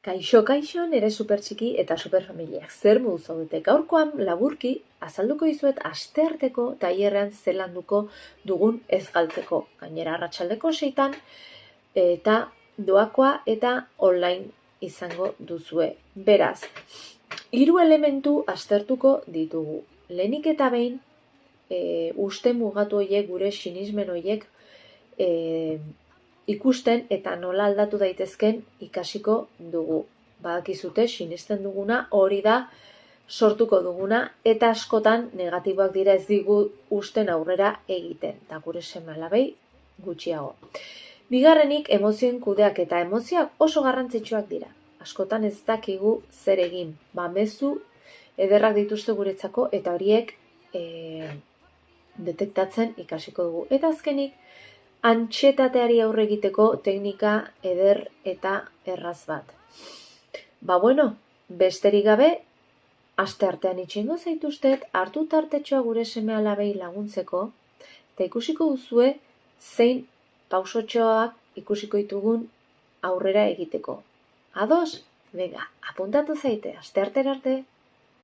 Kaixo, kaixo, nire supertxiki eta superfamiliak. Zer modu zaudete? Gaurkoan laburki azalduko dizuet astearteko tailerrean zelanduko dugun ez galtzeko. Gainera arratsaldeko 6 eta doakoa eta online izango duzue. Beraz, 3 elementu aztertuko ditugu. Lehenik eta behin, uste mugatu horiek, gure sinismen horiek ikusten eta nola aldatu daitezken ikasiko dugu. Badakizute, sinisten duguna hori da sortuko duguna eta askotan negatiboak dira ez digu usten aurrera egiten. Eta gure seme-alabei gutxiago. Bigarrenik, emozioen kudeak eta emozioak oso garrantzitsuak dira. Askotan ez dakigu zer egin. Mezu ederrak dituzte guretzako eta horiek detektatzen ikasiko dugu. Eta azkenik, antsietateari aurre egiteko teknika eder eta erraz bat. Besterik gabe, asteartean itxingo zaituztet, hartu tartetxoa gure seme-alabei laguntzeko, eta ikusiko duzue zein pausotxoak ikusiko ditugun aurrera egiteko. Ados? Venga, apuntatu zaite, asteartera arte!